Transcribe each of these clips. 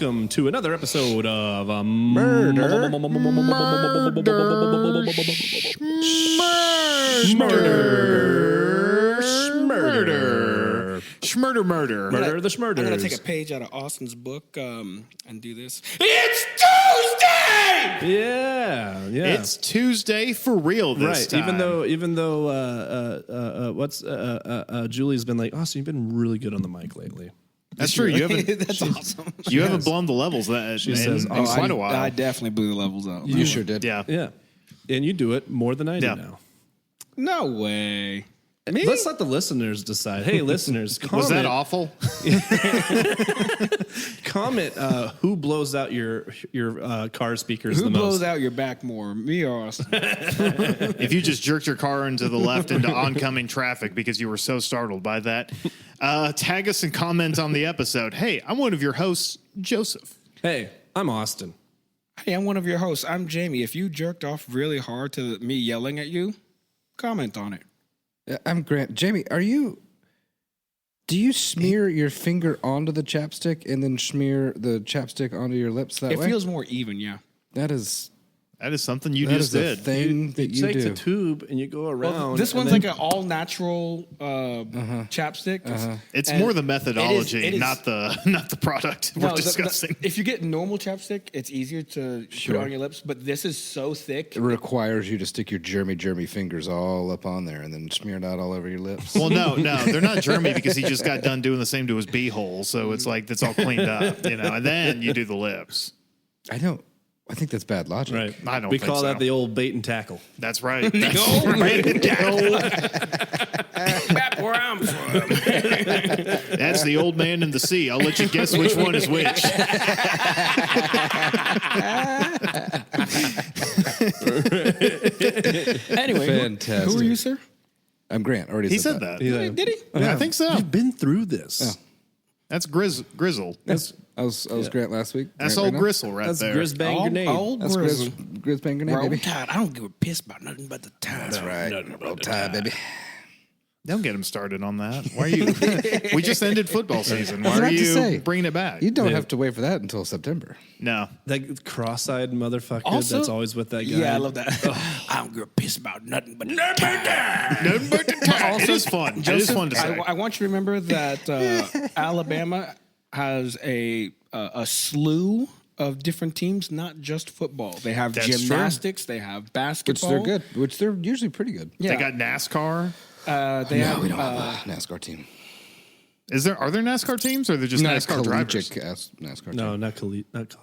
welcome to another episode of Murder. Murder the Schmurders. I'm going to take a page out of Austin's book and do this. It's Tuesday! Yeah. It's Tuesday for real this time. Even though Julie's been like, Austin, you've been really good on the mic lately. That's true. You haven't. That's awesome. You haven't blown the levels in quite a while. I definitely blew the levels out. You sure did. Yeah. And you do it more than I do now. No way. Me? Let's let the listeners decide. Hey, listeners, comment. Was that awful? Comment who blows out your car speakers the Who most. blows out your back more, me or Austin? If you just jerked your car into the left into oncoming traffic because you were so startled by that, tag us and comment on the episode. Hey, I'm one of your hosts, Joseph. Hey, I'm Austin. Hey, I'm one of your hosts. I'm Jamie. If you jerked off really hard to me yelling at you, comment on it. I'm Grant. Jamie, do you smear your finger onto the chapstick and then smear the chapstick onto your lips that way? It feels more even, yeah. That is something you that just is did. a thing that you take do. the tube and you go around. Well, this one's like an all-natural chapstick. It's more the methodology, it is- not the product we're discussing. If you get normal chapstick, it's easier to put it on your lips, but this is so thick. It requires you to stick your germy fingers all up on there and then smear it out all over your lips. Well, no, they're not germy because he just got done doing the same to his beehole, so it's like that's all cleaned up, and then you do the lips. I think that's bad logic. Right. I don't We think call so. that the old bait and tackle. That's right. Back where I'm from. That's the old man in the sea. I'll let you guess which one is which. Anyway, Fantastic. who are you, sir? I'm Grant. Already He said said that. Did he? I think so. You've been through this. That's Grizzle. I was Grant last week. That's Grant old right now. Gristle right That's there. Grisbang grenade. That's Grizz Bang Grenade, Roll baby. Tide. I don't give a piss about nothing but the tide. That's right. Roll Tide, baby. Don't get him started on that. Why are you? We just ended football season. Why was are about to you say. bringing it back? You don't have to wait for that until September. No. That cross-eyed motherfucker Also- that's always with that guy. Yeah, I love that. I don't give a piss about nothing but No, but it is fun. It is fun to say. I want you to remember that Alabama has a slew of different teams, not just football. They have That's gymnastics, they have Which basketball. they're good. Which they're usually pretty good. Yeah. They got NASCAR. They have we don't have a NASCAR team. Are there NASCAR teams or are there just Not a NASCAR drivers? collegiate NASCAR team. No, not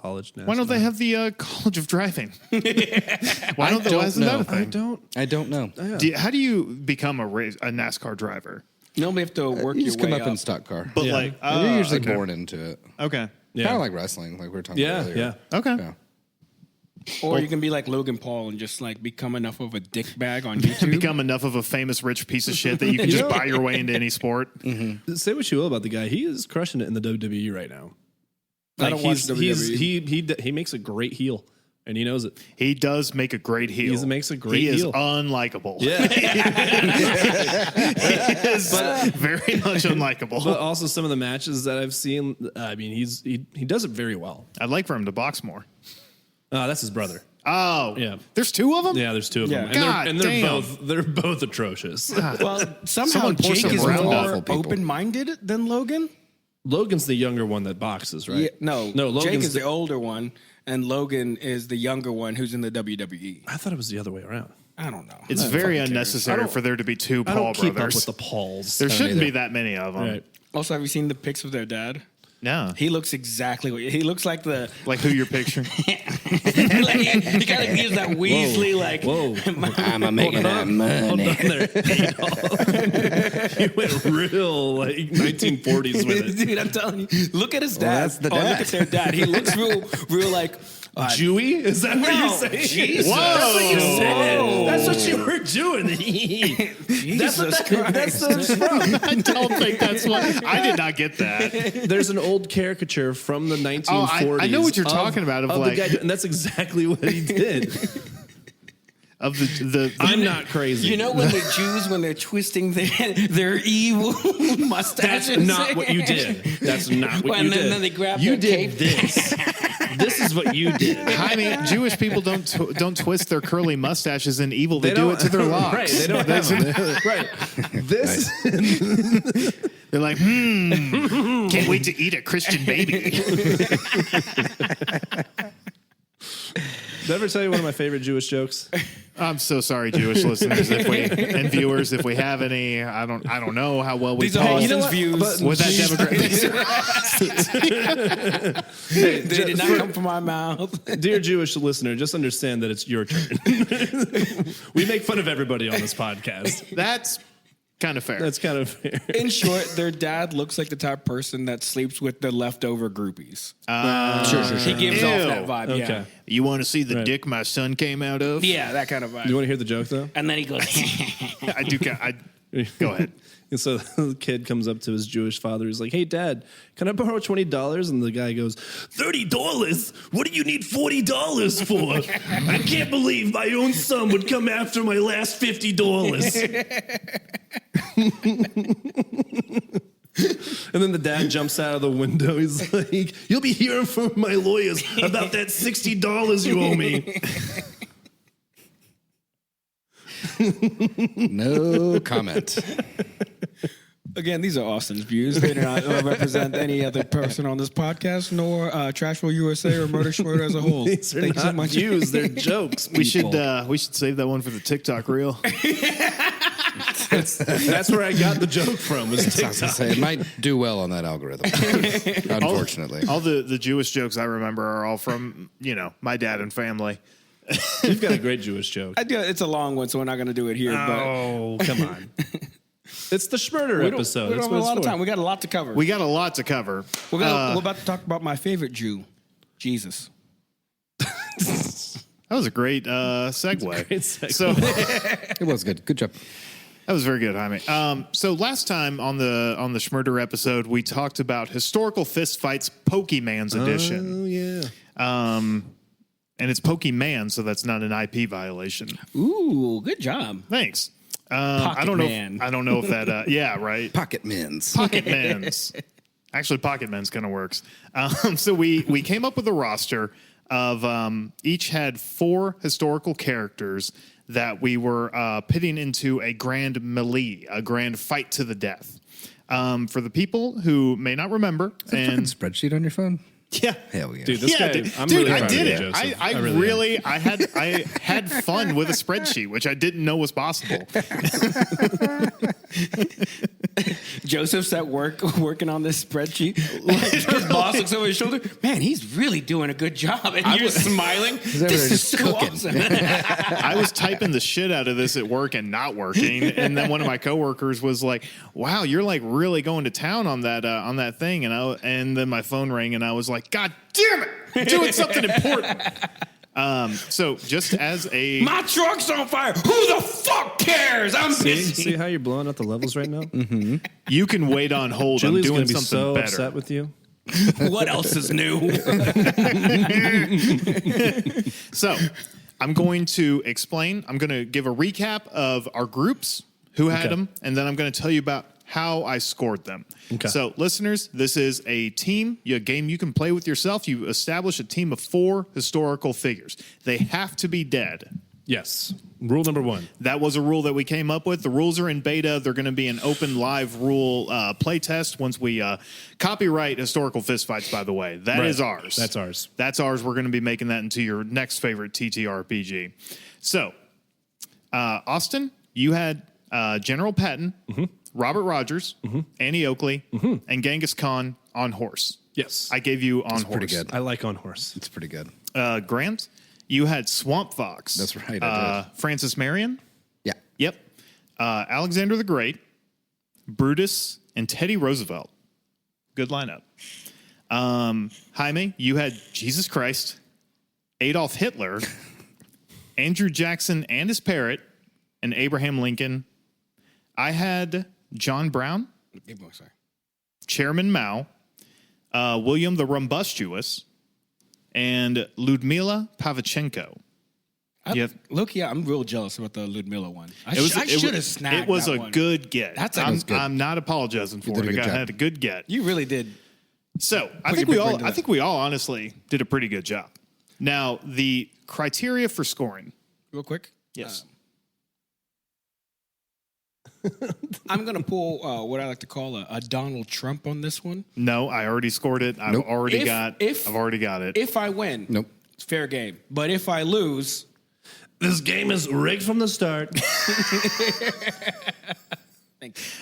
college. Why don't they have the College of Driving? Why don't they? Why isn't that a thing? I don't know. How do you become a NASCAR driver? Normally have to work You your just come way up in stock car. But Yeah. You're usually okay. born into it. Okay. Yeah. Kind of like wrestling, like we were talking about earlier. Okay. Yeah. Or you can be like Logan Paul and just like become enough of a dick bag on YouTube. Become enough of a famous rich piece of shit that you can just buy your way into any sport. Say what you will about the guy. He is crushing it in the WWE right now. I don't watch WWE. He makes a great heel, and he knows it. He does make a great heel. He makes a great He heel. is unlikable. Yeah. He is very much unlikable. But also some of the matches that I've seen, I mean, he does it very well. I'd like for him to box more. That's his brother. Oh, Yeah. There's two of them? Yeah, there's two of Yeah. them, God and they're damn. both atrocious. Well, somehow Someone pour Jake some is Roundup. more Awful people. open-minded than Logan. Logan's the younger one that boxes, right? Yeah, no, Logan's Jake is the older one, and Logan is the younger one who's in the WWE. I thought it was the other way around. I don't know. It's very unnecessary for there to be two I Paul don't keep brothers. up with the Pauls. There shouldn't be that many of them. Right. Also, have you seen the pics of their dad? No. He looks exactly what he looks like. The Like who you're picturing? like he kind of gives that Weasley like. Whoa. I'm making that money. You went real like 1940s with it. Dude, I'm telling you, look at his dad. that's the Look dad. at their dad. He looks real like. Jewy? Is that what you're saying? Jesus. Whoa. That's what you said. Whoa. That's what you were doing. Jesus Christ. That's what it's from. I don't think that's what. I did not get that. There's an old caricature from the 1940s. I know what you're talking about, of the like- guy, and that's exactly what he did. of the I'm not crazy. You know when the Jews, when they're twisting their evil mustaches? That's not what you did. That's not what you did. Then they grab you their did cape. this. This is what you did. I mean, Jewish people don't twist their curly mustaches in evil. They do it to their locks. Right. They don't have them. Right. This. They're like, can't wait to eat a Christian baby. Did I ever tell you one of my favorite Jewish jokes? I'm so sorry, Jewish listeners, and viewers, if we have any. I don't know how well we. These are Austin's what? views. With that demographic. They did not come from my mouth. Dear Jewish listener, just understand that it's your turn. We make fun of everybody on this podcast. That's kind of fair. That's kind of fair. In short, their dad looks like the type of person that sleeps with the leftover groupies. Sure. He gives Ew. off that vibe. Okay. Yeah. You want to see the Right. dick my son came out of? Yeah, that kind of Do you vibe. want to hear the joke though? And then he goes, I do. Go ahead. And so the kid comes up to his Jewish father. He's like, "Hey, Dad, can I borrow $20?" And the guy goes, $30? What do you need $40 for? I can't believe my own son would come after my last $50. And then the dad jumps out of the window. He's like, "You'll be hearing from my lawyers about that $60 you owe me." No comment. again, these are Austin's views. They do not represent any other person on this podcast, nor Trashville USA or Murder Schmurder as a whole. These are Thank you so not much. views, they're jokes. We should people. save that one for the TikTok reel. That's where I got the joke from. Was I was gonna TikTok. say, it might do well on that algorithm. Unfortunately. All the Jewish jokes I remember are all from, my dad and family. You've got a great Jewish joke. It's a long one, so we're not going to do it here. Oh, come on. It's the Schmurder But episode. we don't That's have what a it's lot of for. time. We got a lot to cover. We got a lot to cover. We're about to talk about my favorite Jew, Jesus. That was a great segue. Great segue. So It was good. Good job. that was very good, Jaime. So last time on the Schmurder episode, we talked about historical fist fights, Pokemans edition. Oh, yeah. And it's Pokemon, so that's not an IP violation. Ooh, good job. Thanks. Pocket I don't know. Man. I don't know if that. Yeah, right. Pocket Mins. Pocket Men's. Actually, Pocket Men's kind of works. So we came up with a roster of each had 4 historical characters that we were pitting into a grand melee, a grand fight to the death. For the people who may not remember, Fucking and spreadsheet on your phone? yeah, Hell yeah. Dude, this yeah, guy, dude, I'm dude, really I proud did of you, it. Joseph. I really am. I had fun with a spreadsheet, which I didn't know was possible. Joseph's at work working on this spreadsheet. His boss looks over his shoulder. Man, he's really doing a good job. And you're smiling. over there This is just so cooking. awesome. I was typing the shit out of this at work and not working, and then one of my coworkers was like, "Wow, you're like really going to town on that thing," and then my phone rang, and I was like, "God damn it, I'm doing something important." So just as a My truck's on fire. Who the fuck cares? I'm busy. See how you're blowing out the levels right now? you can wait on hold. Julie's I'm going doing to be something so better. upset with you. What else is new? So I'm going to explain. I'm going to give a recap of our groups, who had Okay. them, and then I'm going to tell you about how I scored them. Okay. So, listeners, this is a game you can play with yourself. You establish a team of 4 historical figures. They have to be dead. Yes. Rule number 1. That was a rule that we came up with. The rules are in beta. They're going to be an open live rule play test once we copyright historical fistfights, by the way. That is ours. That's ours. That's ours. We're going to be making that into your next favorite TTRPG. So, Austin, you had General Patton, Robert Rogers, Annie Oakley, and Genghis Khan on horse. Yes. I gave you on horse. pretty good. I like on horse. It's pretty good. Grant, you had Swamp Fox. That's right, I did. Francis Marion. Yeah. Yep. Alexander the Great, Brutus, and Teddy Roosevelt. Good lineup. Jaime, you had Jesus Christ, Adolf Hitler, Andrew Jackson and his parrot, and Abraham Lincoln. I had John Brown, Sorry. Chairman Mao, William the Rumbustuous, and Ludmila Pavlichenko. Look, I'm real jealous about the Ludmilla one. I It should have snagged It was that a one. good get. I'm not apologizing for did a it. good job. Had a good get. You really did. So I your think big brain to that. we all honestly did a pretty good job. Now the criteria for scoring. Real quick. Yes. I'm going to pull what I like to call a Donald Trump on this one. No, I already scored it. I've Nope. already got it. If I win, Nope. it's fair game. But if I lose, This game is rigged from the start.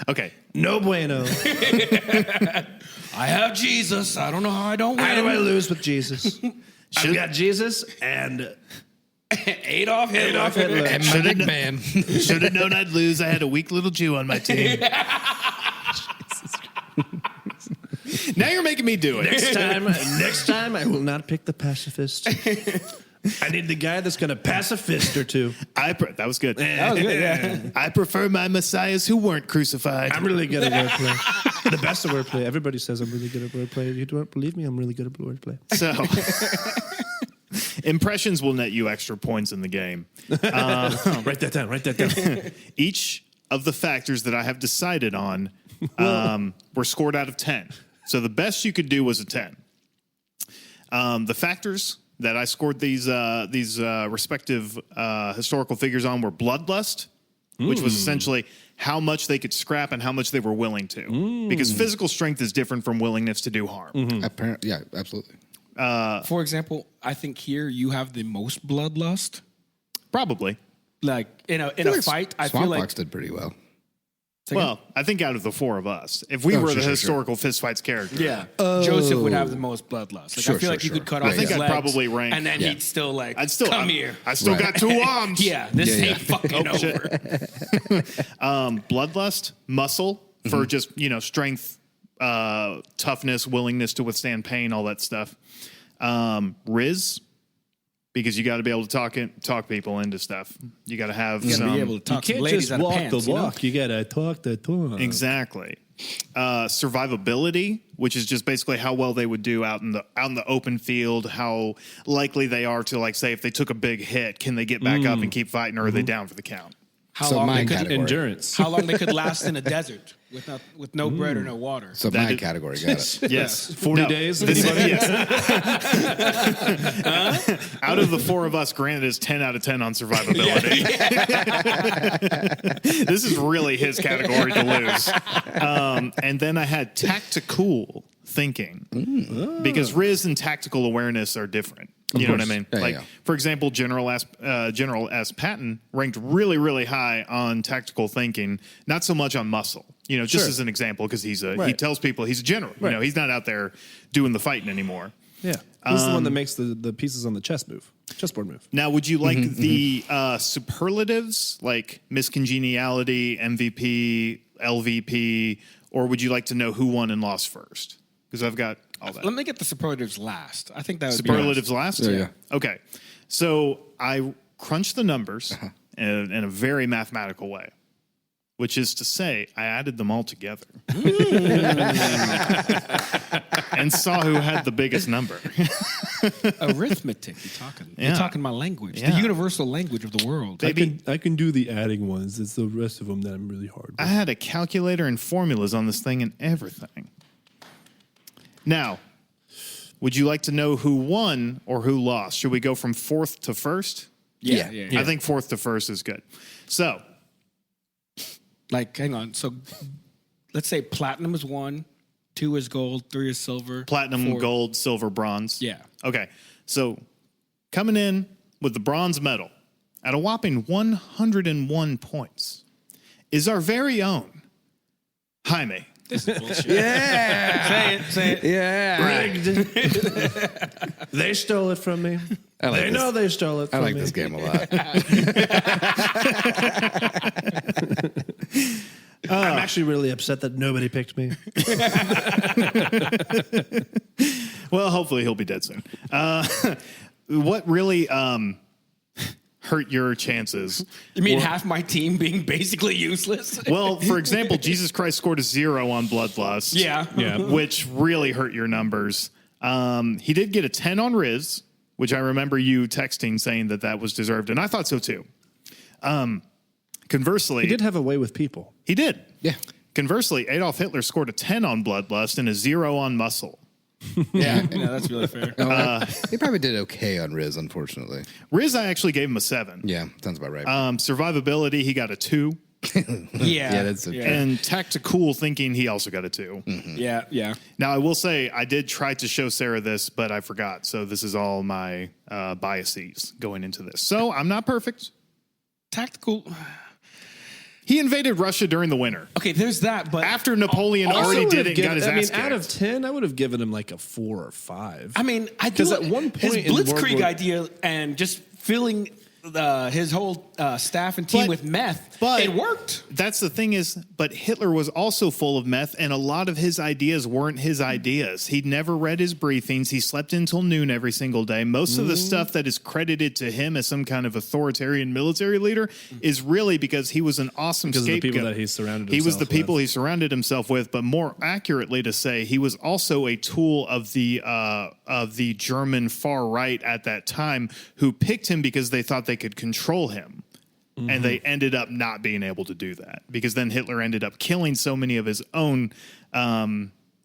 Okay. No bueno. I have Jesus. I don't know how I don't win. How do I lose with Jesus? I've got Jesus and Adolf Hitler. And my big man. Should have known I'd lose. I had a weak little Jew on my team. Now you're making me do it. Next time, I will not pick the pacifist. I need the guy that's going to pass a fist or two. That was good. That was good, yeah. I prefer my messiahs who weren't crucified. I'm really good at wordplay. The best at wordplay. Everybody says I'm really good at wordplay. If you don't believe me, I'm really good at wordplay. So, impressions will net you extra points in the game. Write that down. Write that down. Each of the factors that I have decided on were scored out of 10. So the best you could do was a 10. The factors that I scored these respective historical figures on were bloodlust, which was essentially how much they could scrap and how much they were willing to. Because physical strength is different from willingness to do harm. Apparently, yeah, absolutely. For example, I think here you have the most bloodlust. Probably. Like in a fight, I feel Swamp like Fox did pretty well. Well, I think out of the four of us, if we were the historical fistfights character, yeah, Joseph would have the most bloodlust. Like, I feel like you could cut off I think his I'd legs, probably rank- and then he'd still like, come here. I still got two arms. Yeah, this ain't fucking over. Bloodlust, muscle for just strength, toughness, willingness to withstand pain, all that stuff. Riz, because you got to be able to talk people into stuff. You got to have You gotta be able to You talk some can't ladies just out of walk pants. the walk. You got to talk the talk. Exactly. Survivability, which is just basically how well they would do out in the open field, how likely they are to, like, say, if they took a big hit, can they get back up and keep fighting, or are they down for the count? How So long my they could category. Endurance. how long they could last in a desert with no bread or no water. So That my is- category got it. Yes. 40 days? Yes. Out of the four of us, Grant is 10 out of 10 on survivability. This is really his category to lose. And then I had tactical thinking, because Riz and tactical awareness are different. You know what I mean? Yeah, For example, General S. Patton ranked really, really high on tactical thinking, not so much on muscle. Just as an example, because he tells people he's a general. He's not out there doing the fighting anymore. Yeah. He's the one that makes the pieces on the chessboard move. Now, would you like the superlatives, like miscongeniality, MVP, LVP, or would you like to know who won and lost first? Because I've got all that. Let me get the superlatives last. I think that would Superlatives last? Yeah. Okay. So I crunched the numbers in a very mathematical way, which is to say I added them all together and saw who had the biggest number. arithmetic. You're talking my language, the universal language of the world. I can do the adding ones. It's the rest of them that I'm really hard with. I had a calculator and formulas on this thing and everything. Now, would you like to know who won or who lost? Should we go from fourth to first? Yeah. I think fourth to first is good. So, Like, hang on. So, let's say platinum is 1, 2 is gold, 3 is silver. platinum, 4 gold, silver, bronze. Yeah. Okay. So, coming in with the bronze medal at a whopping 101 points is our very own Jaime. This is bullshit. Yeah. Say it. Yeah. Rigged. They stole it from me. They know they stole it I from like me. this game a lot. I'm actually really upset that nobody picked me. Well, hopefully he'll be dead soon. What really hurt your chances? You mean half my team being basically useless? Well, for example, Jesus Christ scored a 0 on Bloodlust. Yeah. Which really hurt your numbers. He did get a 10 on Riz, which I remember you texting saying that was deserved, and I thought so too. Conversely, He did have a way with people. he did. Yeah. Conversely, Adolf Hitler scored a 10 on bloodlust and a 0 on muscle. Yeah, that's really fair. He probably did okay on Riz, unfortunately. Riz, I actually gave him a 7. Yeah, sounds about right. Survivability, he got a 2. Yeah, that's okay. And tactical thinking, he also got a 2. Yeah. Now, I will say, I did try to show Sarah this, but I forgot. So this is all my biases going into this. So I'm not perfect. Tactical. He invaded Russia during the winter. Okay, there's that, but After Napoleon already did it and got his ass kicked. out of 10, I would have given him like a 4 or 5. I mean, I do. Because at one point his in World Blitzkrieg War- idea and just filling his whole staff and team But- with meth, but- it worked. That's the thing is, but Hitler was also full of meth, and a lot of his ideas weren't his ideas. He'd never read his briefings. He slept until noon every single day. Most of the stuff that is credited to him as some kind of authoritarian military leader is really because he was an awesome Because of the scapegoat. people that he surrounded He was himself the people with. he surrounded himself with, but more accurately to say, he was also a tool of the German far right at that time, who picked him because they thought they could control him. And they ended up not being able to do that because then Hitler ended up killing so many of his own,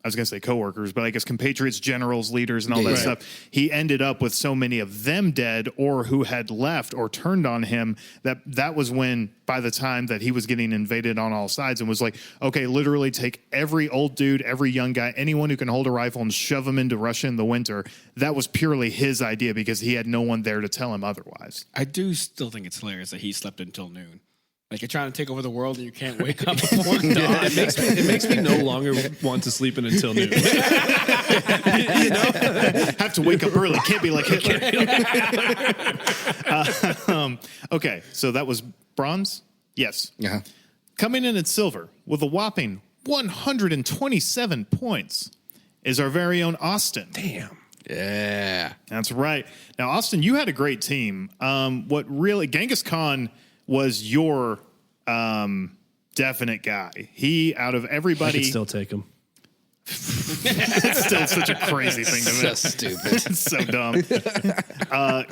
I was going to say coworkers, but I guess compatriots, generals, leaders, and all that stuff. He ended up with so many of them dead or who had left or turned on him that was when, by the time that he was getting invaded on all sides and was like, okay, literally take every old dude, every young guy, anyone who can hold a rifle and shove them into Russia in the winter. That was purely his idea because he had no one there to tell him otherwise. I do still think it's hilarious that he slept until noon. Like you're trying to take over the world and you can't wake up before dawn. It makes me no longer want to sleep in until noon. Have to wake up early. Can't be like Hitler. Okay, so that was bronze? Yes. Uh-huh. Coming in at silver with a whopping 127 points is our very own Austin. Damn. Yeah. That's right. Now, Austin, you had a great team. Genghis Khan was your definite guy. He, out of I everybody... could still take him. It's still such a crazy thing to So me. stupid. It's so dumb.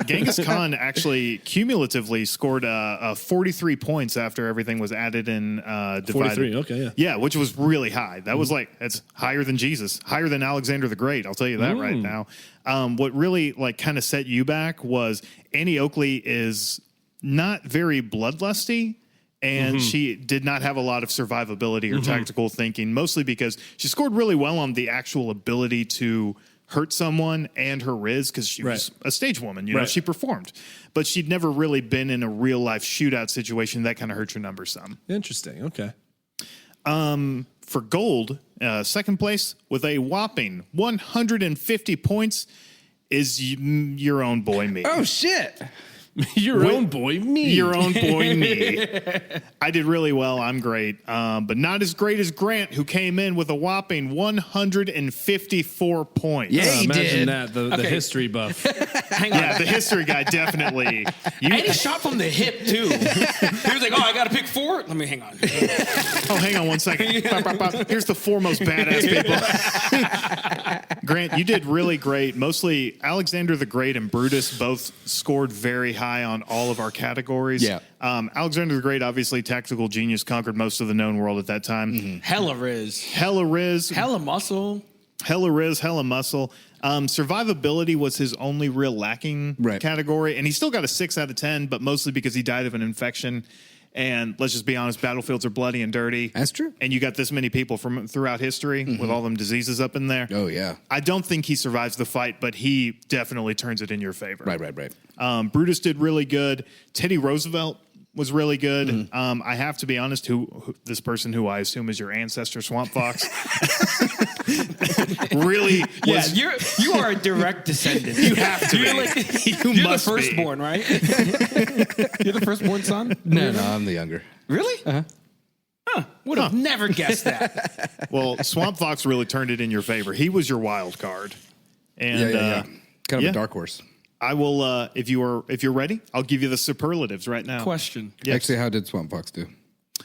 Genghis Khan actually cumulatively scored 43 points after everything was added and divided. 43, okay, yeah. Yeah, which was really high. That was that's higher than Jesus, higher than Alexander the Great. I'll tell you that right now. What really kind of set you back was Annie Oakley is not very bloodlusty. And she did not have a lot of survivability or tactical thinking, mostly because she scored really well on the actual ability to hurt someone and her riz because she was a stage woman. You know, she performed. But she'd never really been in a real life shootout situation. That kind of hurt your numbers some. Interesting. Okay. For gold, second place with a whopping 150 points is your own boy, me. Oh, shit. Your own boy, me. Your own boy, me. I did really well. I'm great. But not as great as Grant, who came in with a whopping 154 points. Yeah, he Imagine did. that, the history buff. Hang on. Yeah, the history guy, definitely. And he shot from the hip, too. He was like, I got to pick 4? Let me hang on. Oh, hang on one second. Pop, pop, pop. Here's the 4 most badass people. Grant, you did really great. Mostly Alexander the Great and Brutus both scored very high on all of our categories. Yeah. Alexander the Great, obviously tactical genius, conquered most of the known world at that time. Hella riz. Hella riz. Hella muscle. Hella riz, hella muscle. Survivability was his only real lacking category, and he still got a 6 out of 10, but mostly because he died of an infection. And let's just be honest, battlefields are bloody and dirty. That's true. And you got this many people from throughout history with all them diseases up in there. Oh, yeah. I don't think he survives the fight, but he definitely turns it in your favor. Right. Brutus did really good. Teddy Roosevelt was really good. I have to be honest, who this person who I assume is your ancestor, Swamp Fox, really was. Yeah, you are a direct descendant. You have to You're be. like, You you're must the be. firstborn, right? You're the firstborn son? No, I'm the younger. Really? Huh. Would have never guessed that. Well, Swamp Fox really turned it in your favor. He was your wild card. And Yeah. Kind of yeah. a dark horse. I will, if you're ready, I'll give you the superlatives right now. Question. Yes. Actually, how did Swamp Fox do?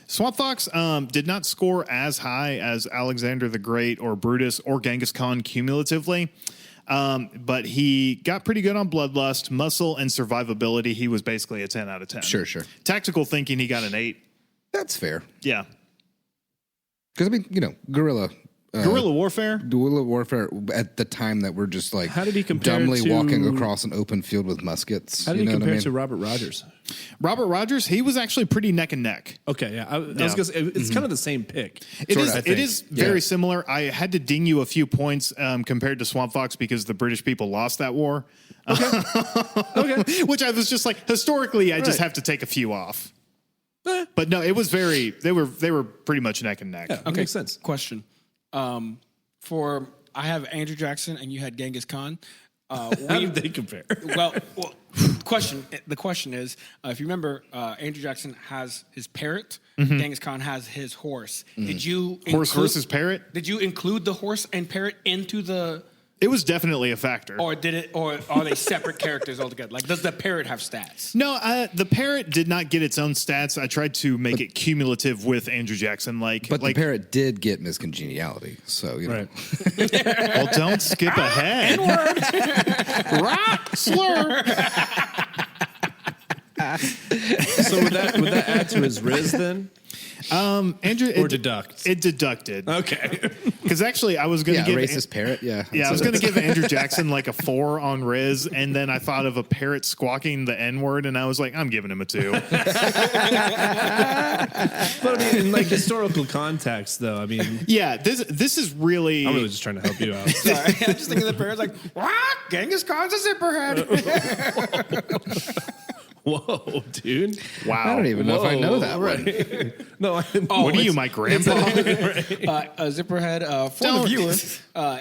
Swamp Fox did not score as high as Alexander the Great or Brutus or Genghis Khan cumulatively. But he got pretty good on bloodlust, muscle, and survivability. He was basically a 10 out of 10. Sure. Tactical thinking, he got an 8. That's fair. Yeah. Because, I mean, guerrilla warfare? Guerrilla warfare at the time that we're just like how did he compare dumbly to, walking across an open field with muskets. How did he compare what I mean? to Robert Rogers? Robert Rogers, he was actually pretty neck and neck. Okay, yeah. I was gonna say, it's kind of the same pick. It is very similar. I had to ding you a few points compared to Swamp Fox because the British people lost that war. Okay. Which I was just like, historically, I just have to take a few off. But no, it was they were pretty much neck and neck. Yeah, okay, makes sense. Question. I have Andrew Jackson and you had Genghis Khan. How did they compare? Well, the question is, if you remember, Andrew Jackson has his parrot. Genghis Khan has his horse. Did you horse versus parrot? Did you include the horse and parrot into the? It was definitely a factor. Or are they separate characters altogether? Like, does the parrot have stats? No, the parrot did not get its own stats. I tried to make it cumulative with Andrew Jackson. But the parrot did get Miss Congeniality, so you know. Well, don't skip ahead. Rock slur. So would that add to his Riz then? Andrew, deduct? It deducted. Okay. Because actually, I was going to give racist parrot. Yeah, I was going to give Andrew Jackson like a 4 on Riz, and then I thought of a parrot squawking the N word, and I was like, I'm giving him a 2. But I mean, in like historical context, though, I mean, yeah, this is really. I'm really just trying to help you out. Sorry, I'm just thinking the parrot's like, what? Genghis Khan's a zipperhead. Whoa, dude! Wow, I don't even know if I know that right. one. No, what are you, my grandpa? A zipperhead for the viewer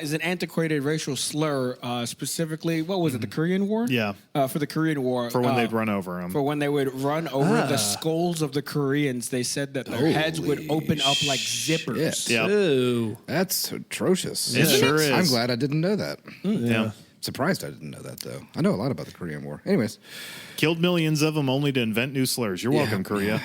is an antiquated racial slur. Specifically, what was it? The Korean War? Yeah, for the Korean War. For when they'd run over them. For when they would run over the skulls of the Koreans, they said that their heads would open up like zippers. Yeah, Ew. That's atrocious. It sure is. I'm glad I didn't know that. Yeah. Surprised I didn't know that, though. I know a lot about the Korean War. Anyways. Killed millions of them only to invent new slurs. You're welcome, Korea.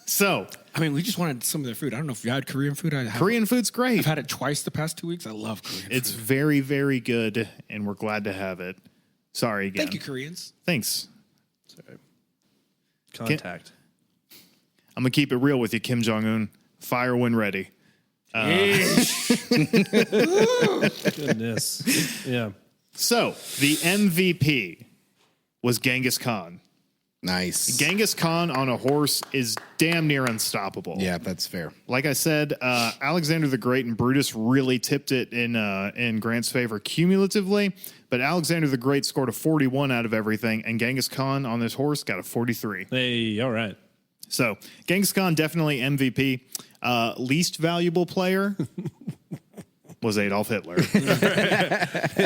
So. I mean, we just wanted some of their food. I don't know if you had Korean food. Korean food's great. I've had it twice the past 2 weeks. I love Korean food. It's very, very good, and we're glad to have it. Sorry again. Thank you, Koreans. Thanks. Sorry. Contact. I'm going to keep it real with you, Kim Jong-un. Fire when ready. Goodness. Yeah. So, the MVP was Genghis Khan. Nice. Genghis Khan on a horse is damn near unstoppable. Yeah, that's fair. Like I said, Alexander the Great and Brutus really tipped it in Grant's favor cumulatively, but Alexander the Great scored a 41 out of everything, and Genghis Khan on this horse got a 43. Hey, all right. So, Genghis Khan definitely MVP. Least valuable player was Adolf Hitler. I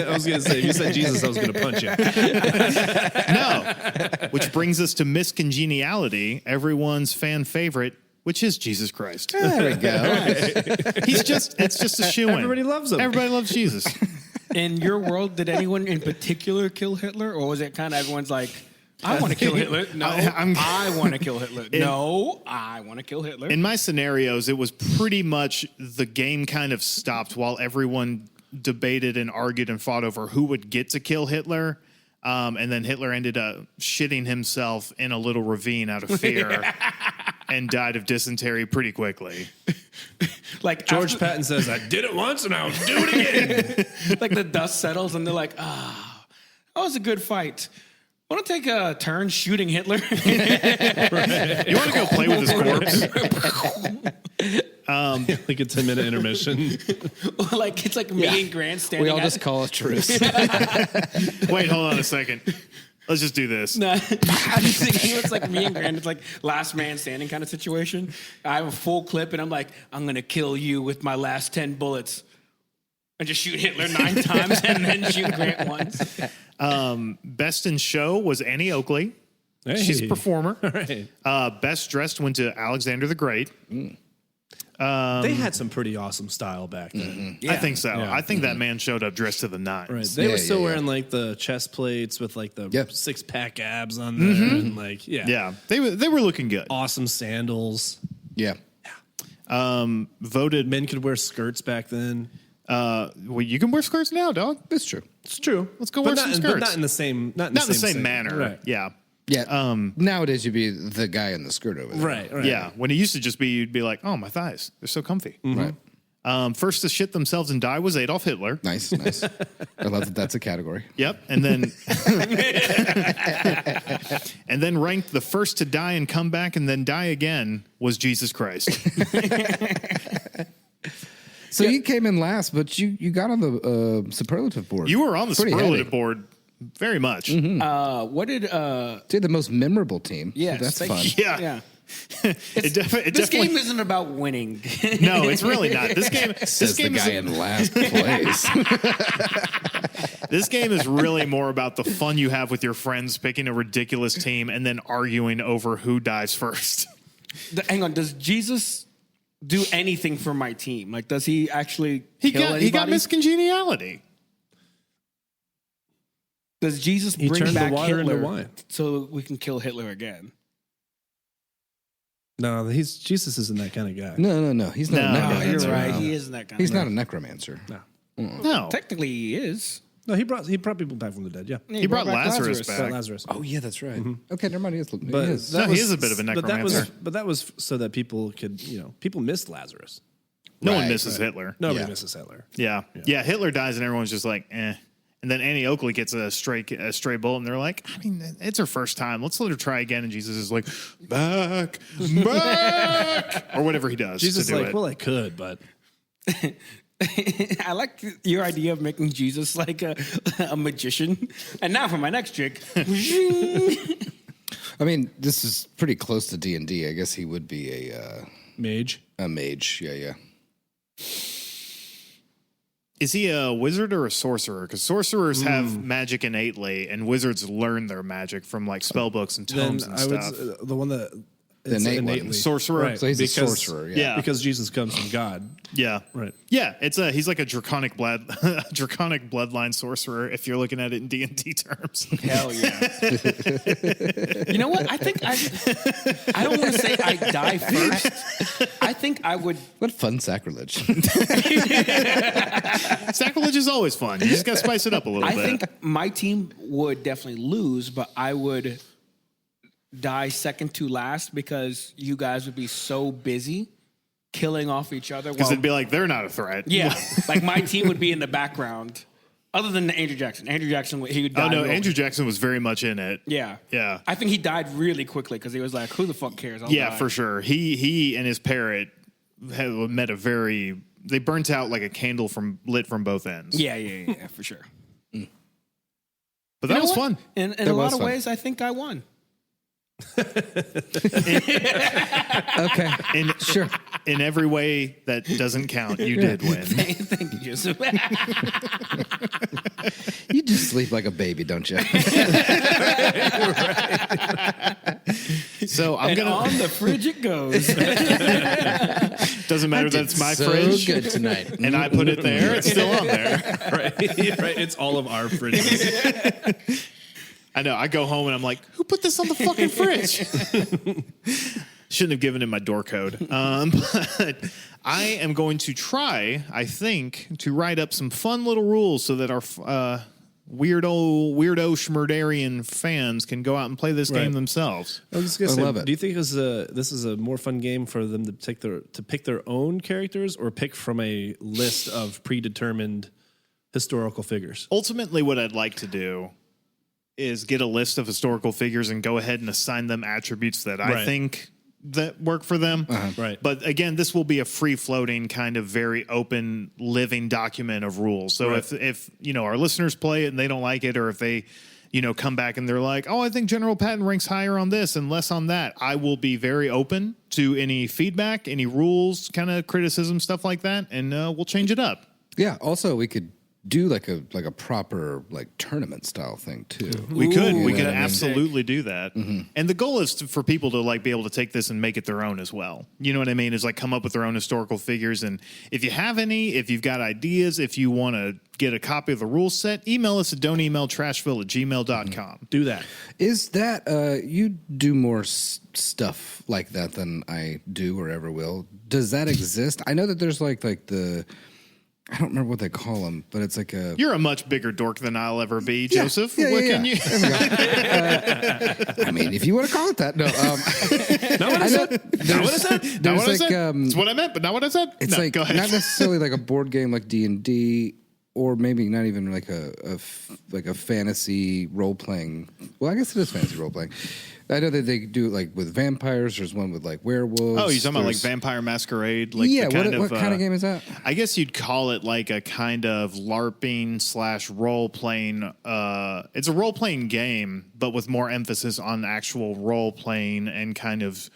was going to say, if you said Jesus, I was going to punch you. No. Which brings us to miscongeniality, everyone's fan favorite, which is Jesus Christ. There we go. It's just a shoo-in. Everybody loves him. Everybody loves Jesus. In your world, did anyone in particular kill Hitler? Or was it kind of everyone's like, I want to kill Hitler. No, I want to kill Hitler. No, I want to kill Hitler. In my scenarios, it was pretty much the game kind of stopped while everyone debated and argued and fought over who would get to kill Hitler. And then Hitler ended up shitting himself in a little ravine out of fear and died of dysentery pretty quickly. Like George Patton says, I did it once and I'll do it again. Like the dust settles and they're like, that was a good fight. Want to take a turn shooting Hitler? You want to go play with his corpse? Like a 10-minute intermission. Like it's like me and Grant standing. We all just call a truce. Wait, hold on a second. Let's just do this. No, I'm just thinking it's like me and Grant. It's like last man standing kind of situation. I have a full clip and I'm like, I'm going to kill you with my last 10 bullets. And just shoot Hitler 9 times and then shoot Grant once. Best in show was Annie Oakley. Hey. She's a performer. All right. Best dressed went to Alexander the Great. They had some pretty awesome style back then. I think so. Yeah. I think that man showed up dressed to the nines. Right. They were still yeah. wearing like the chest plates with like the Yep. 6-pack abs on there. And like, Yeah, they were looking good. awesome sandals. Yeah. Voted Men could wear skirts back then. Well, you can wear skirts now, dog. That's true. It's true. Let's go but wear not, some But skirts. not in the same, Not in the same manner. Right. Yeah. Yeah. Nowadays, you'd be the guy in the skirt over there. Right. Right. Yeah. When it used to just be, you'd be like, oh, my thighs, they're so comfy. Right. First to shit themselves and die was Adolf Hitler. Nice. Nice. I love that that's a category. Yep. And then and then ranked the first to die and come back and then die again was Jesus Christ. So you came in last, but you got on the superlative board. You were on the Pretty superlative heavy. board very much. What did Dude, the most memorable team. yes, That's thank fun. you. Yeah. Yeah. It definitely This game isn't about winning. No, it's really not. This game Says the guy in last place. This game is really more about the fun you have with your friends picking a ridiculous team and then arguing over who dies first. Hang on, does Jesus do anything for my team? Like, does he actually He kill got anybody? miscongeniality. Does Jesus He bring turned the back water Hitler into wine. so we can kill Hitler again? No, Jesus isn't that kind of guy. No. He's not No, a No, necromancer. you're right. No. He isn't that kind He's of not a necromancer. No. No. Technically, he is. No, he brought people back from the dead. Yeah. He brought Lazarus back. Brought Lazarus. Oh, yeah, that's right. Okay, never mind. He is. But he is. No, he is a bit of a necromancer. But that was so that people could, people missed Lazarus. No one Right, misses Hitler. Nobody Yeah. misses Hitler. Yeah. Hitler dies and everyone's just like, eh. And then Annie Oakley gets a stray bullet and they're like, I mean, it's her first time. Let's let her try again. And Jesus is like, back, or whatever he does. Jesus to is do like, it. well, I could, but I like your idea of making Jesus like a magician. And now for my next trick. I mean, this is pretty close to D&D. I guess he would be a mage. mage. Yeah. Is he a wizard or a sorcerer? Because sorcerers have magic innately, and wizards learn their magic from like spell books and Then tomes and I would stuff. the one that it's innate one. innately Sorcerer. Right, So he's because- a sorcerer. Yeah. Yeah. because Jesus comes from God. Yeah, Right. Yeah, he's like a draconic bloodline sorcerer if you're looking at it in D&D terms. Hell yeah. You know what? I think I don't want to say I die first. I think I would. What fun sacrilege. Sacrilege is always fun. You just got to spice it up a little I bit. think my team would definitely lose, but I would die second to last because you guys would be so busy killing off each other. Because While, it'd be like, they're not a threat. yeah, like my team would be in the background, other than Andrew Jackson. Andrew Jackson, he would die. Oh, no, real- Andrew Jackson was very much in it. Yeah, Yeah. I think he died really quickly because he was like, "Who the fuck cares?" I'll Yeah, die. for sure. He and his parrot met they burnt out like a candle lit from both ends. Yeah, for sure. But that was fun. In That a lot was of fun. ways, I think I won. Okay. Sure. In every way that doesn't count, you did win. Thank you, Joseph. You just sleep like a baby, don't you? So I'm And gonna. on the fridge it goes. Doesn't matter that it's my so fridge, good tonight. and I put it there. It's still on there. right. Right. It's all of our fridges. I know. I go home and I'm like, who put this on the fucking fridge? Shouldn't have given him my door code. But I am going to try, I think, to write up some fun little rules so that our weirdo Schmurderian fans can go out and play this game Right. themselves. I was just gonna say, love it. do you think this is a more fun game for them to pick their own characters or pick from a list of predetermined historical figures? Ultimately, what I'd like to do is get a list of historical figures and go ahead and assign them attributes that I Right. think that work for them. Right. But again, this will be a free-floating kind of very open living document of rules. So Right. if our listeners play it and they don't like it, or if they come back and they're like, oh, I think General Patton ranks higher on this and less on that, I will be very open to any feedback, any rules, kind of criticism, stuff like that, and we'll change it up. Yeah. Also, we could do like a proper like tournament style thing too. We could you know what I mean? absolutely do that. And the goal is for people to like be able to take this and make it their own as well. You know what I mean? Is like come up with their own historical figures. And if you have any, if you've got ideas, if you want to get a copy of the rule set, email us at don'temailtrashville@gmail.com. Do that. Is that you do more stuff like that than I do or ever will? Does that exist? I know that there's like the I don't remember what they call them, but it's like a. You're a much bigger dork than I'll ever be, Joseph. What can you? I mean, if you want to call it that, no. Not what I said. Not what I said. Not what I said. It's what I meant, but not what I said. It's no, like go ahead. not necessarily like a board game like D&D, or maybe not even like a fantasy role playing. Well, I guess it is fantasy role playing. I know that they do it like with vampires. There's one with like werewolves. Oh, you're talking about like Vampire Masquerade? Like yeah, the what kind of game is that? I guess you'd call it like a kind of LARPing / role playing. It's a role playing game, but with more emphasis on actual role playing and kind of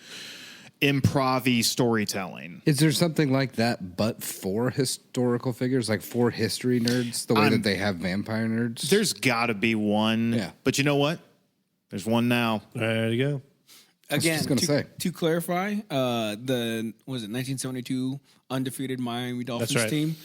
improv-y storytelling. Is there something like that, but for historical figures, like for history nerds, the way that they have vampire nerds? There's got to be one. Yeah. But you know what? There's one now. There you go. Again, gonna say. to clarify, the 1972 undefeated Miami Dolphins right. team.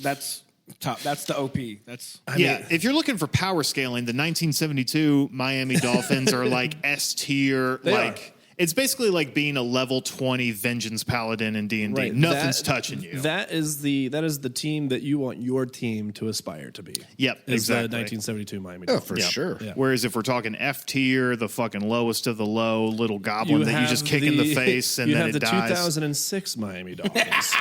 That's top. That's the OP. That's If you're looking for power scaling, the 1972 Miami Dolphins are like S tier. Like it's basically like being a level 20 Vengeance Paladin in D&D. Right. Nothing's touching you. That is the team that you want your team to aspire to be. Yep, is exactly. the 1972 Miami Oh, Dolphins. for sure. Yeah. Whereas if we're talking F tier, the fucking lowest of the low, little goblin that you just kick in the face and you then have it the dies. 2006 Miami Dolphins.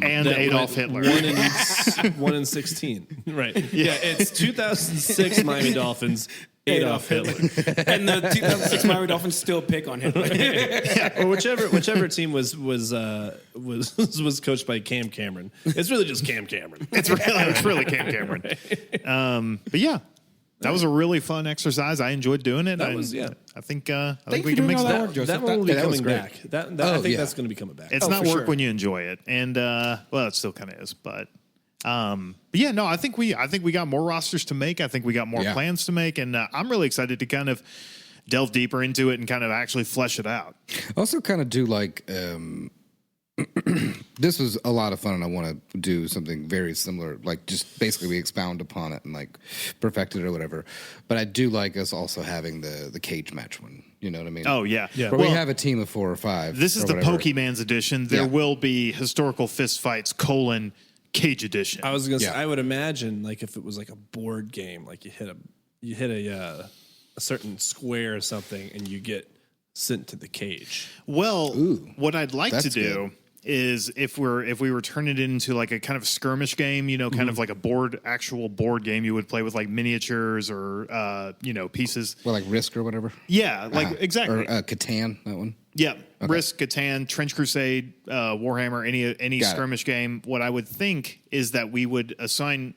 And that Adolf went Hitler. 1 in 16. Right. Yeah, it's 2006 Miami Dolphins. Adolf Hitler. and the 2006 Miami Dolphins still pick on him. Or whichever team was coached by Cam Cameron. It's really just Cam Cameron. It's really Cam Cameron. But yeah, that was a really fun exercise. I enjoyed doing it. That was, yeah. I think Thank we you can for mix doing all that. that work, Joseph. That one will be that was coming great. back. I think yeah. that's going to be coming back. It's not for work sure. when you enjoy it, and well, it still kind of is. But yeah, no, I think we got more rosters to make. I think we got more Yeah. plans to make, and I'm really excited to kind of delve deeper into it and kind of actually flesh it out. Also, kind of do like this was a lot of fun, and I want to do something very similar. Like just basically we expound upon it and like perfect it or whatever. But I do like us also having the cage match one. You know what I mean? Oh yeah, Yeah. Where Well, we have a team of 4 or 5. this is or the whatever. Pokemans edition. There Yeah. will be historical fist fights : cage edition. I was gonna say, Yeah. I would imagine like if it was like a board game, like you hit a certain square or something, and you get sent to the cage. Well, what I'd like to that's do good. is if we were turning it into like a kind of skirmish game, you know, kind of like a actual board game you would play with like miniatures or pieces. Well, like Risk or whatever. Yeah, like exactly. Or Catan, that one. Yeah, Risk, Catan, Trench Crusade, Warhammer, any Got it. skirmish game. What I would think is that we would assign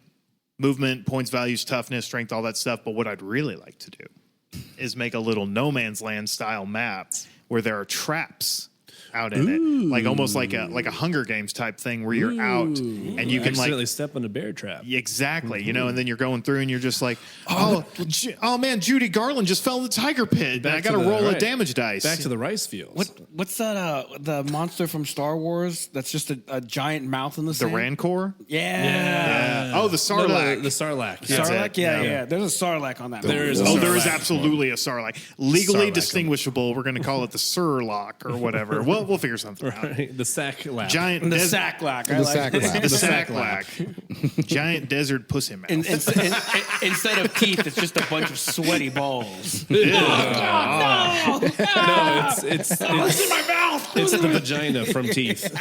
movement, points, values, toughness, strength, all that stuff. But what I'd really like to do is make a little No Man's Land style map where there are traps out in it, like almost like a Hunger Games type thing where you're out and you can accidentally like step on a bear trap. exactly, you know, and then you're going through and you're just like, oh man, Judy Garland just fell in the tiger pit. And I got to roll a damage dice. Back to the rice fields. What's that? The monster from Star Wars? That's just a giant mouth in the the sand. Rancor? Yeah. Oh, the Sarlacc. The Sarlacc. That's Sarlacc. it. Yeah, Yeah. yeah. There's a Sarlacc on that. There is. There is Sarlacc. absolutely a Sarlacc. Legally Sarlacc. distinguishable. We're going to call it the Surlock or whatever. We'll figure something out. Right. The sack lap. Giant The des- Sacklack. The Sacklack. The Sacklack. Giant desert pussy mouth. Instead of teeth, it's just a bunch of sweaty balls. No, it's in my mouth. It's the vagina from teeth.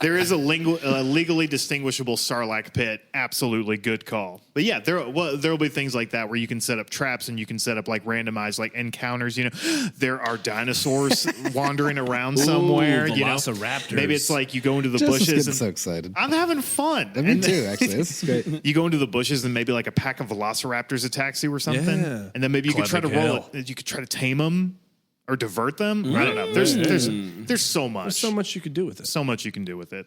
There is a legally distinguishable Sarlacc pit. Absolutely good call. But yeah, there will be things like that where you can set up traps and you can set up like randomized like encounters. You know, there are dinosaurs wandering around somewhere. You know, velociraptors. maybe it's like you go into the Just bushes. getting And so excited. I'm having fun. Me And too, actually. This is great. you go into the bushes and maybe like a pack of velociraptors attacks you or something, Yeah. and then maybe you could try to Clever roll kill. it. You could try to tame them or divert them. I don't know. There's so much. There's so much you could do with it. So much you can do with it.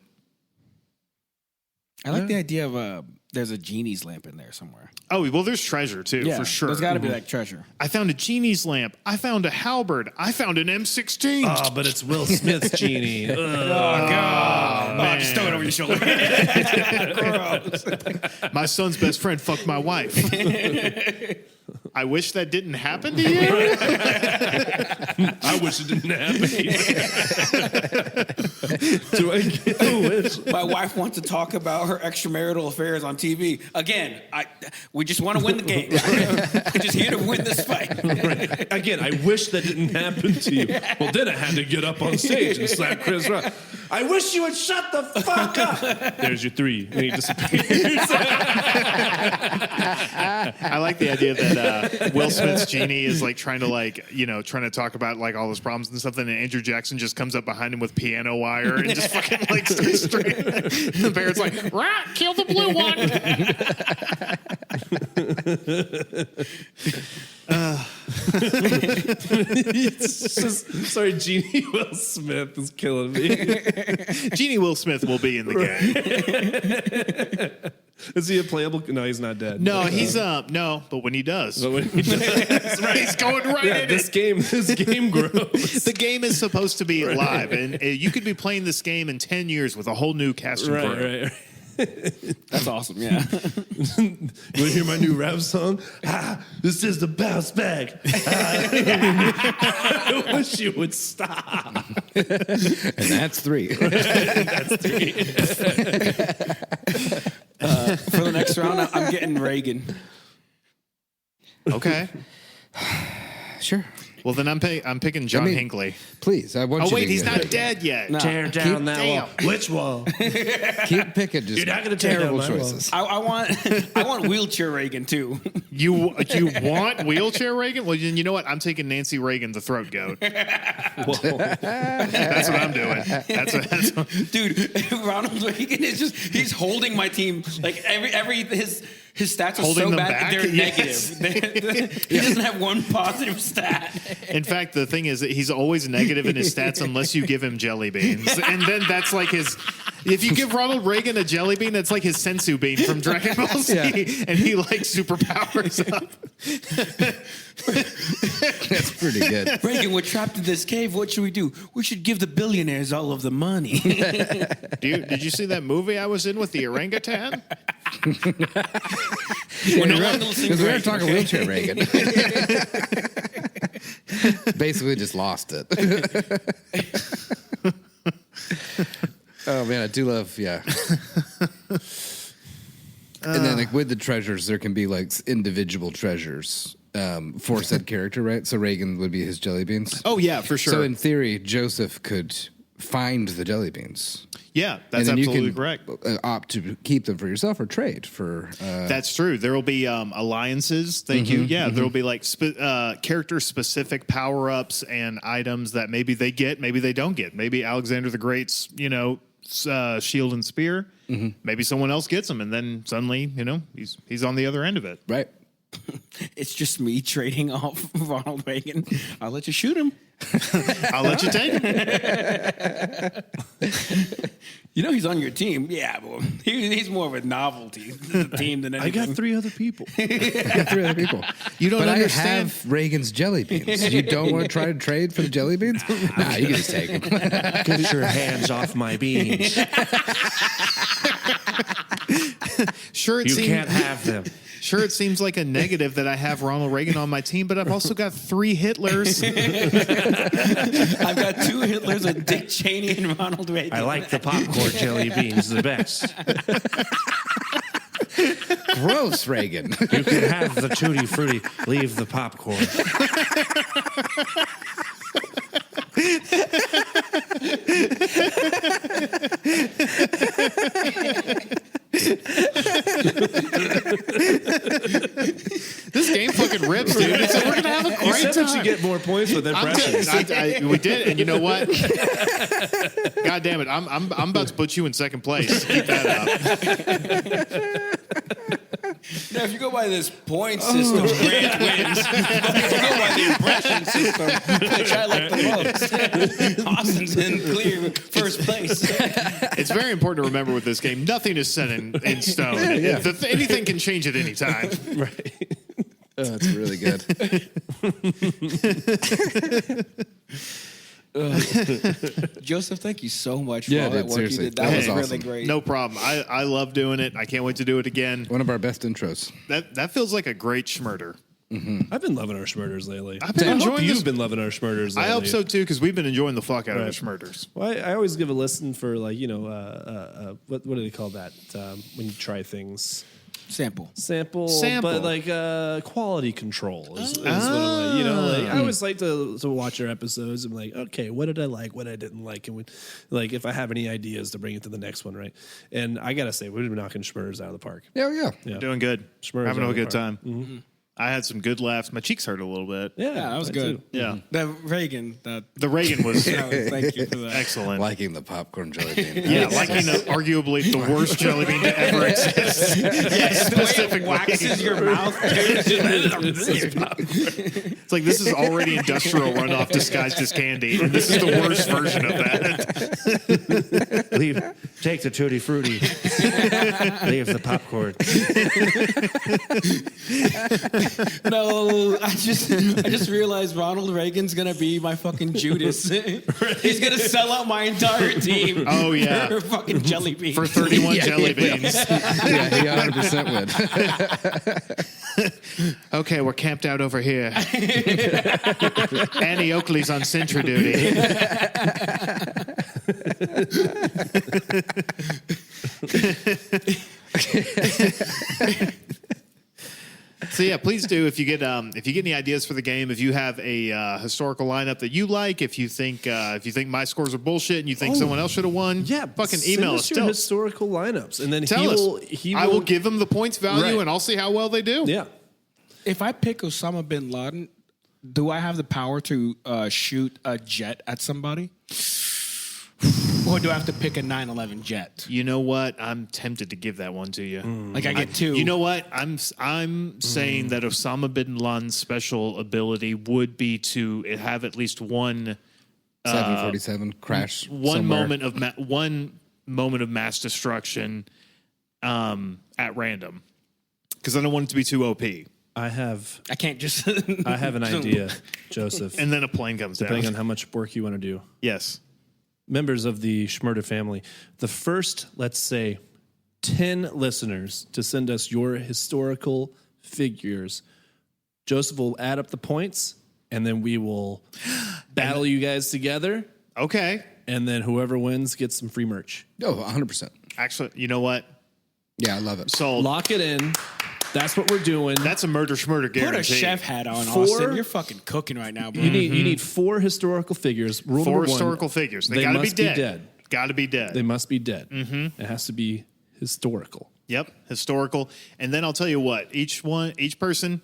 I like the idea of there's a genie's lamp in there somewhere. Oh well, there's treasure too for sure. There's got to be like treasure. I found a genie's lamp. I found a halberd. I found an M16. Oh, but it's Will Smith's genie. Ugh. Oh, just throw it over your shoulder. My son's best friend fucked my wife. I wish that didn't happen to you. I wish it didn't happen. Do I? Oh wish. My wife wants to talk about her extramarital affairs on TV. Again, we just want to win the game. We're just here to win this fight. Right. Again, I wish that didn't happen to you. Well, then I had to get up on stage and slap Chris Rock. I wish you would shut the fuck up. There's your 3. And he disappears. I like the idea that Will Smith's genie is like trying to talk about like all his problems and stuff, and Andrew Jackson just comes up behind him with piano wire and just fucking like starts straight. The Barrett's like, right, kill the blue one. Sorry, Genie Will Smith is killing me. Genie Will Smith will be in the game. Is he a playable? No, he's not dead. No, he's no, but when he does, But when he does, that's right. He's going right in this it. game grows. The game is supposed to be live, and you could be playing this game in 10 years with a whole new cast and crew. Right. That's awesome, yeah. You want to hear my new rap song? This is the bounce back. I wish you would stop. And that's 3. For the next round, I'm getting Reagan. Okay. Sure. Well, then I'm picking John Hinckley. Please, I want you Oh, wait, to he's get not it. dead yet. No. Tear down that wall. Which wall? Keep picking just You're not gonna tear terrible down my choices. I want wheelchair Reagan, too. You want wheelchair Reagan? Well, then you know what? I'm taking Nancy Reagan, the throat goat. That's what I'm doing. That's what Dude, Ronald Reagan is he's holding my team. Like, his stats are Holding so them bad back? that they're Yes. negative. He doesn't have one positive stat. In fact, the thing is that he's always negative in his stats unless you give him jelly beans. And then that's like his... If you give Ronald Reagan a jelly bean, that's like his sensu bean from Dragon Ball Z. Yeah. And he like superpowers up. That's pretty good. Reagan, we're trapped in this cave. What should we do? We should give the billionaires all of the money. Did you see that movie I was in with the orangutan? We're no longer listening Because to we were Reagan, talking okay? wheelchair Reagan. Basically just lost it. Oh, man, I do love, yeah. And then like with the treasures, there can be like individual treasures for said character, right? So Reagan would be his jelly beans. Oh, yeah, for sure. So in theory, Joseph could find the jelly beans. Yeah, that's And then absolutely you can correct. Opt to keep them for yourself or trade for. That's true. There will be alliances. Thank you. Yeah, there will be like character specific power ups and items that maybe they get, maybe they don't get. Maybe Alexander the Great's, shield and spear. Maybe someone else gets them, and then suddenly, he's on the other end of it. Right. It's just me trading off Ronald Reagan. I'll let you shoot him. I'll let you take him. He's on your team. Yeah, but he's more of a novelty to the team than I anything. got 3 other people. Yeah, 3 other people. You don't but understand. I have Reagan's jelly beans. You don't want to try to trade for the jelly beans? Nah, you can just take them. Get your hands off my beans. Sure, You can't have them. Sure, it seems like a negative that I have Ronald Reagan on my team, but I've also got 3 Hitlers. I've got 2 Hitlers, a Dick Cheney and Ronald Reagan. I like the popcorn jelly beans the best. Gross, Reagan. You can have the tutti frutti. Leave the popcorn. This game fucking rips, dude. We're gonna have a You great said time. that you get more points with impressions. We did, and you know what? God damn it! I'm about to put you in second place. Keep that up. Now, if you go by this point system, Grant wins. But if you go by the impression system, which I like the most, Austin's in clear first place. It's very important to remember with this game: nothing is set in stone. Anything can change at any time. Right. Oh, that's really good. Joseph, thank you so much for Yeah, all that dude, work seriously. you did. That That was was really awesome. great. No problem. I love doing it. I can't wait to do it again. One of our best intros. That feels like a great schmurder. I've been loving our Schmurders lately. I've been I hope enjoying you've this. been loving our Schmurders lately. I hope so too, because we've been enjoying the fuck out of the Schmurders. Well, I always give a listen for what do they call that when you try things? Sample, but like quality control is what I like. I always like to watch our episodes and be like, okay, what did I like, what I didn't like, and if I have any ideas to bring it to the next one, right? And I gotta say, we've been knocking Schmurders out of the park. Yeah. Doing good. Schmurders Having out a of the good park. time. I had some good laughs. My cheeks hurt a little bit. Yeah, that was I good. too. Yeah. The Reagan, The Reagan was thank you for that. excellent. Liking the popcorn jelly bean. Yeah, liking arguably the worst jelly bean to ever exist. Yeah, specifically. Waxes your mouth. It's like this is already industrial runoff disguised as candy, and this is the worst version of that. Take the Tutti Frutti. Leave the popcorn. No, I just realized Ronald Reagan's gonna be my fucking Judas. He's gonna sell out my entire team. Oh yeah, for fucking jelly beans. for 31 jelly beans. Yeah, he 100% would. Okay, we're camped out over here. Annie Oakley's on sentry duty. So yeah, please do if you get any ideas for the game, if you have a historical lineup that you like, if you think my scores are bullshit and you think someone else should have won, fucking email us. Send your historical lineups, and then Tell us. I will give them the points value, Right. and I'll see how well they do. Yeah. If I pick Osama bin Laden, do I have the power to shoot a jet at somebody? Or do I have to pick a 9/11 jet? You know what? I'm tempted to give that one to you. Like I get two. You know what? I'm saying that Osama bin Laden's special ability would be to have at least one 747 crash. one somewhere. moment of mass destruction at random, because I don't want it to be too OP. I can't just. have an idea, Joseph. And then a plane comes Depending down. on how much work you want to do. Yes. Members of the Schmurder family, the first, let's say, 10 listeners to send us your historical figures, Joseph will add up the points, and then we will battle you guys together, Okay. and then whoever wins gets some free merch. Oh, 100%. Actually, you know what? Yeah, I love it. Sold. Lock it in. That's what we're doing. That's a murder schmurder Put a guarantee. chef hat on, Four- Austin. You're fucking cooking right now, bro. You need 4 historical figures. Rule Four number 1, historical figures. They, they gotta be must be dead. dead. Gotta be dead. They must be dead. Mm-hmm. It has to be historical. Yep, historical. And then I'll tell you what, each person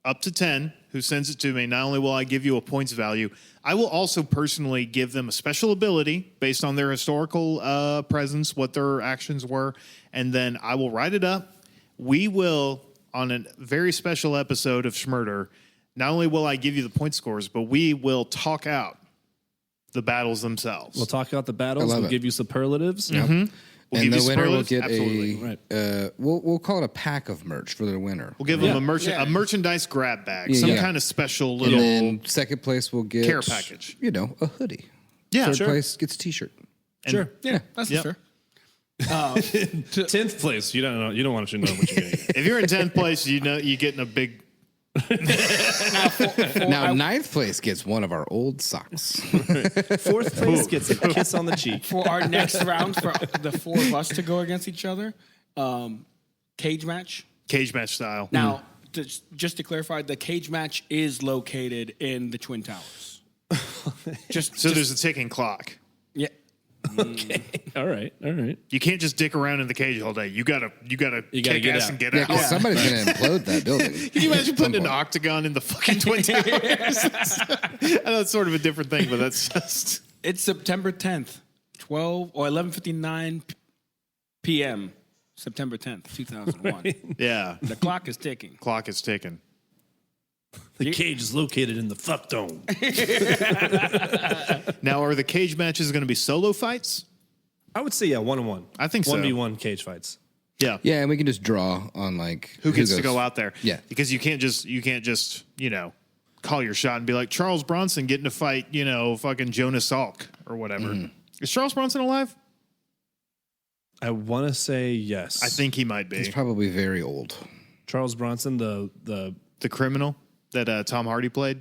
up to 10 who sends it to me, not only will I give you a points value, I will also personally give them a special ability based on their historical presence, what their actions were, and then I will write it up. We will, on a very special episode of Schmurder, not only will I give you the point scores, but we will talk out the battles themselves. We'll talk about the battles. love We'll it. give you superlatives. We'll And give the you winner will superlatives. get Absolutely. Right. we'll call it a pack of merch for the winner. We'll give them Yeah. a merchandise grab bag, Yeah, some yeah. kind of special And little. then second place will get care package. a hoodie. Yeah, Third sure. place gets a t-shirt. Sure. Yeah, that's Yep. fair. 10th place. You don't know. You don't want to know what you're going to get. If you're in 10th place, you know you're getting a big. Now, ninth place gets one of our old socks. 4th place gets a kiss on the cheek. For our next round, for the 4 of us to go against each other, cage match. Cage match style. Now, just to clarify, the cage match is located in the Twin Towers. So there's a ticking clock. Yeah. All right. You can't just dick around in the cage all day. You gotta kick get ass out. and get Yeah, out. 'cause somebody's going to implode that building. Can you imagine putting an octagon in the fucking Twin Towers? I know it's sort of a different thing, but that's just. It's September 10th, 11:59 p.m. September 10th, 2001. Yeah. The clock is ticking. Clock is ticking. The cage is located in the fuck dome. Now, are the cage matches going to be solo fights? I would say 1-on-1. I think so. 1v1 cage fights. Yeah. Yeah, and we can just draw on like Who gets to goes- go out there? Yeah. Because you can't just call your shot and be like Charles Bronson getting to fight fucking Jonas Salk or whatever. Is Charles Bronson alive? I want to say yes. I think he might be. He's probably very old. Charles Bronson, the The criminal. that Tom Hardy played?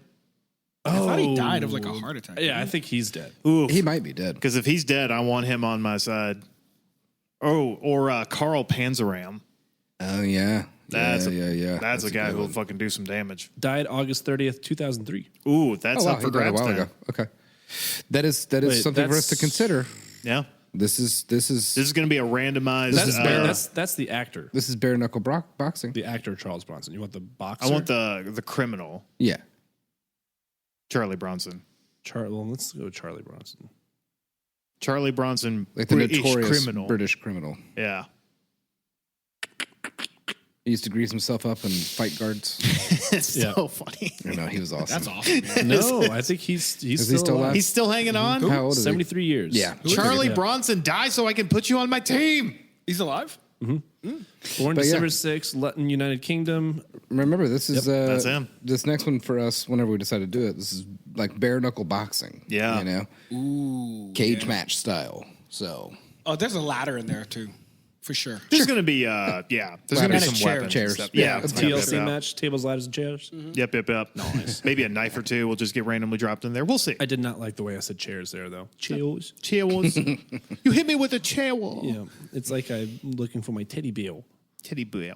I thought he died of like a heart attack. Yeah, I think he's dead. Ooh, He might be dead. because if he's dead, I want him on my side. Oh, or Carl Panzeram. Oh yeah. That's yeah. That's a guy good who will one. fucking do some damage. Died August 30th, 2003. Ooh, that's Oh, wow, up for he died a grabs while then. ago. Okay. That is Wait, something for us to that's- consider. Yeah, This is this is going to be a randomized. That's the actor. this is bare knuckle boxing. The actor Charles Bronson. You want the boxer? I want the criminal, Yeah. Charlie Bronson. Well, let's go Charlie Bronson. Charlie Bronson, Like the British notorious criminal. British criminal. Yeah. He used to grease himself up and fight guards. It's so funny. I know, he was awesome. That's awesome. Man. No, I think he's he still, still alive. alive? He's still hanging on. How old is he? 73 years. Yeah. Charlie Bronson, die so I can put you on my team. He's alive? Born But December yeah. 6th, Luton, United Kingdom. Remember, this is that's him. This next one for us, whenever we decide to do it, this is like bare knuckle boxing. Yeah. You know? Ooh. Cage match style. So Oh, there's a ladder in there too, for sure. There's going to be, there's going to be And a some chair. weapons. Chairs. And stuff. Yeah, Yeah. it's TLC yep, match, tables, ladders, and chairs. Yep. Nice. Maybe a knife or two will just get randomly dropped in there. We'll see. I did not like the way I said chairs there, though. Chairs. Chairs. You hit me with a chair wall. Yeah, it's like I'm looking for my teddy bear. Teddy bear.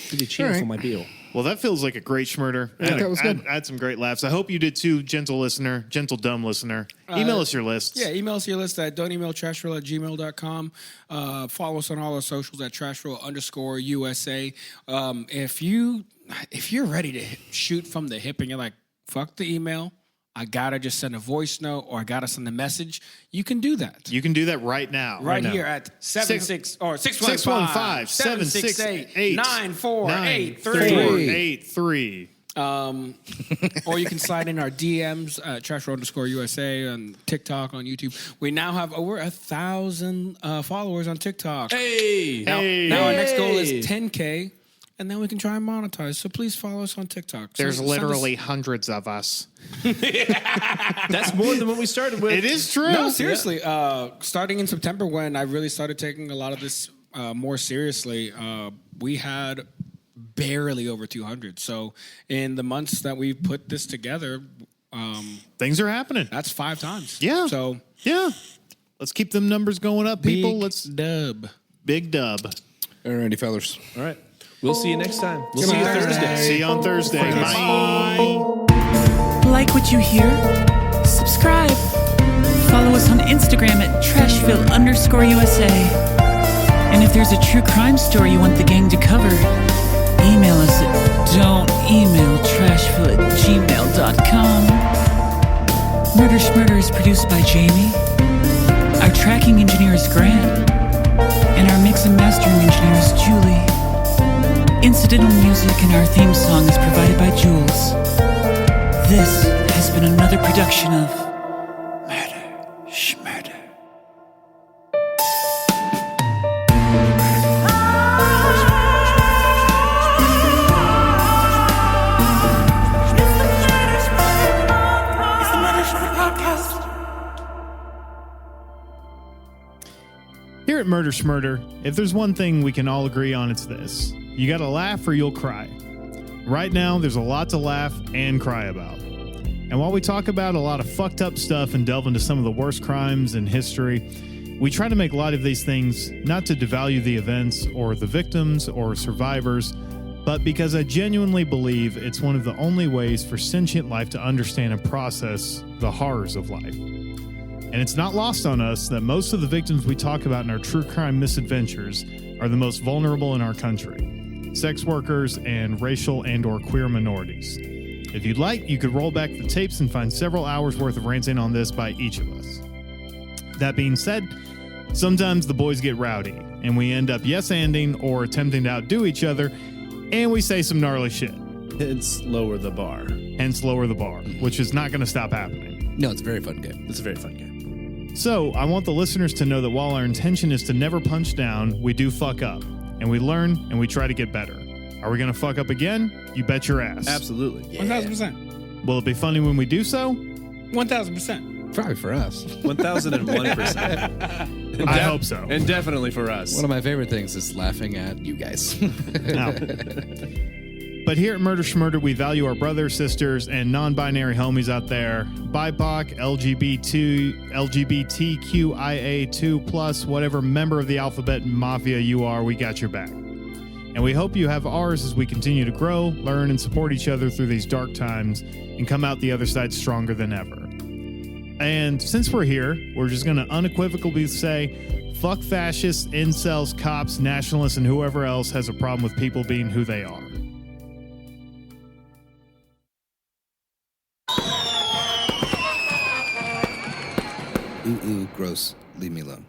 Give me a chair All right. for my beer. Well, that feels like a great schmurder. that was good. I had some great laughs. I hope you did too, gentle listener, gentle dumb listener. Email us your lists. Yeah, email us your list at don'temailtrashroll@gmail.com. Follow us on all our socials at trashroll_USA. If you're ready to shoot from the hip and you're like, fuck the email, I gotta just send a voice note or I gotta send a message, you can do that. You can do do that right now. Right now. here at 615 768 9483. 9483. Or you can slide in our DMs at trashroll_USA on TikTok, on YouTube. We now have over 1,000 followers on TikTok. Hey! Now our next goal is 10K, and then we can try and monetize. So please follow us on TikTok. There's Send us- literally hundreds of us. That's more than what we started with. It is true. No, seriously. Starting in September, when I really started taking a lot of this more seriously, we had barely over 200. So in the months that we've put this together, Things are happening. that's 5 times. Yeah. So Yeah. Let's keep them numbers going up, people. big Let's dub. big dub. Alrighty, fellas. All right. We'll see you next time. We'll see you night. Thursday. See you on Thursday. Bye. Like what you hear? Subscribe. Follow us on Instagram at Trashville_USA. And if there's a true crime story you want the gang to cover, email us at don'temailtrashville@gmail.com. Murder Schmurder is produced by Jamie. Our tracking engineer is Grant. And our mix and mastering engineer is Julie. Incidental music and our theme song is provided by Jules. This has been another production of Murder Schmurder. Here at Murder Schmurder, if there's one thing we can all agree on, it's this. You gotta laugh or you'll cry. Right now, there's a lot to laugh and cry about. And while we talk about a lot of fucked up stuff and delve into some of the worst crimes in history, we try to make light of these things not to devalue the events or the victims or survivors, but because I genuinely believe it's one of the only ways for sentient life to understand and process the horrors of life. And it's not lost on us that most of the victims we talk about in our true crime misadventures are the most vulnerable in our country: sex workers and racial and/or queer minorities. If you'd like, you could roll back the tapes and find several hours worth of ranting on this by each of us. That being said, sometimes the boys get rowdy, and we end up yes-anding or attempting to outdo each other, and we say some gnarly shit. Hence, lower the bar. Hence, lower the bar, which is not going to stop happening. No, it's a very fun game. It's a very fun game. So, I want the listeners to know that while our intention is to never punch down, we do fuck up, and we learn, and we try to get better. Are we going to fuck up again? You bet your ass. Absolutely. 1,000%. Will it be funny when we do so? 1,000%. Probably for us. 1,001%. I hope so. And definitely for us. One of my favorite things is laughing at you guys. No. But here at Murder Schmurder, we value our brothers, sisters, and non-binary homies out there. BIPOC, LGBTQIA2+, whatever member of the alphabet mafia you are, we got your back. And we hope you have ours as we continue to grow, learn, and support each other through these dark times and come out the other side stronger than ever. And since we're here, we're just going to unequivocally say, fuck fascists, incels, cops, nationalists, and whoever else has a problem with people being who they are. Ooh, gross. Leave me alone.